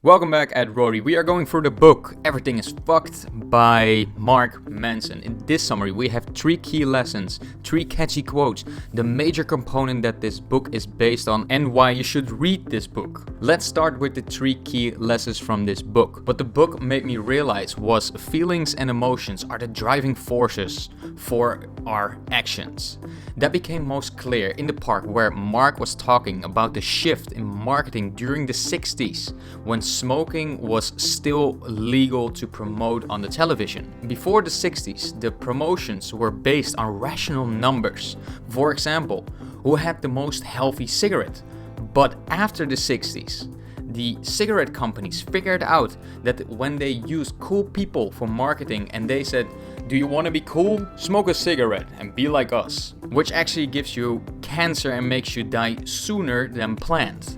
Welcome back at Rody. We are going through the book Everything is Fucked by Mark Manson. In this summary, we have 3 key lessons, 3 catchy quotes, the major component that this book is based on, and why you should read this book. Let's start with the 3 key lessons from this book. What the book made me realize was feelings and emotions are the driving forces for our actions. That became most clear in the part where Mark was talking about the shift in marketing during the 60s, when smoking was still legal to promote on the television. Before the 60s, the promotions were based on rational numbers. For example, who had the most healthy cigarette? But after the 60s, the cigarette companies figured out that when they used cool people for marketing and they said, do you want to be cool? Smoke a cigarette and be like us. Which actually gives you cancer and makes you die sooner than planned.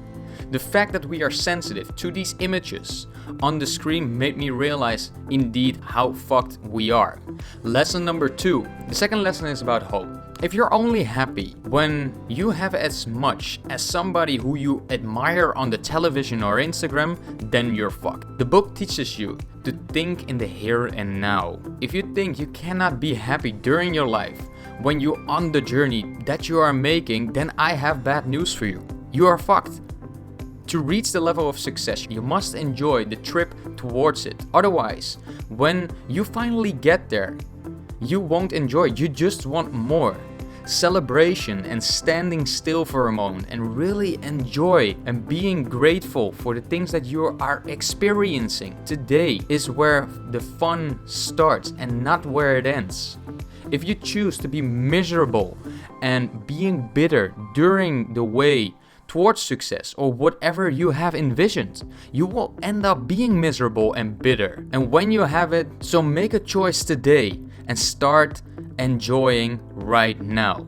The fact that we are sensitive to these images on the screen made me realize indeed how fucked we are. Lesson number 2. The second lesson is about hope. If you're only happy when you have as much as somebody who you admire on the television or Instagram, then you're fucked. The book teaches you to think in the here and now. If you think you cannot be happy during your life when you're on the journey that you are making, then I have bad news for you. You are fucked. To reach the level of success, you must enjoy the trip towards it. Otherwise, when you finally get there, you won't enjoy it. You just want more. Celebration and standing still for a moment and really enjoy and being grateful for the things that you are experiencing today is where the fun starts and not where it ends. If you choose to be miserable and being bitter during the way towards success or whatever you have envisioned, you will end up being miserable and bitter. And when you have it, so make a choice today and start enjoying right now.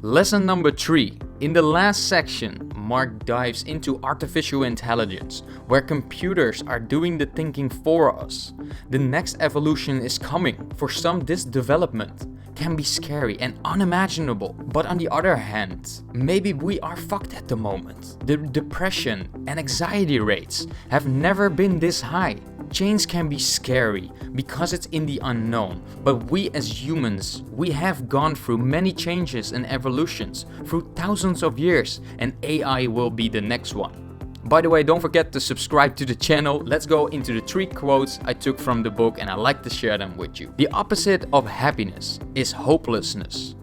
Lesson number 3. In the last section, Mark dives into artificial intelligence, where computers are doing the thinking for us. The next evolution is coming. For some, this development can be scary and unimaginable, but on the other hand, maybe we are fucked at the moment. The depression and anxiety rates have never been this high. Change can be scary because it's in the unknown, but we as humans, we have gone through many changes and evolutions through thousands of years, and AI will be the next one. By the way, don't forget to subscribe to the channel. Let's go into the 3 quotes I took from the book and I like to share them with you. The opposite of happiness is hopelessness.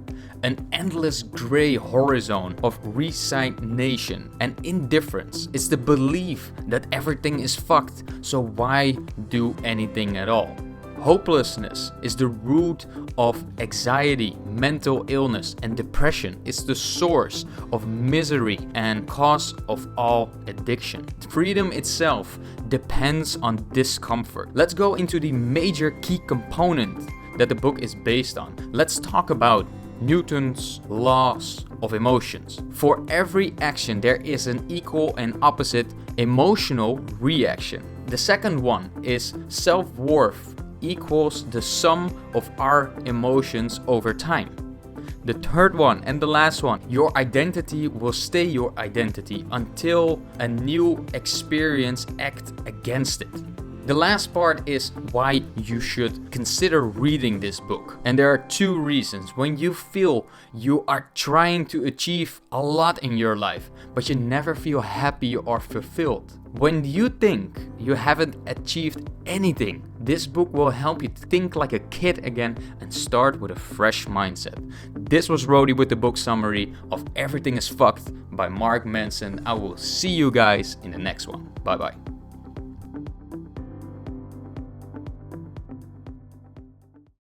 An endless gray horizon of resignation and indifference is the belief that everything is fucked, so why do anything at all? Hopelessness is the root of anxiety, mental illness, and depression. It's the source of misery and cause of all addiction. Freedom itself depends on discomfort. Let's go into the major key component that the book is based on. Let's talk about Newton's laws of emotions. For every action, there is an equal and opposite emotional reaction. The second one is self-worth equals the sum of our emotions over time. The third one and the last one, your identity will stay your identity until a new experience acts against it. The last part is why you should consider reading this book. And there are 2 reasons. When you feel you are trying to achieve a lot in your life, but you never feel happy or fulfilled. When you think you haven't achieved anything, this book will help you think like a kid again and start with a fresh mindset. This was Rody with the book summary of Everything is Fucked by Mark Manson. I will see you guys in the next one. Bye bye.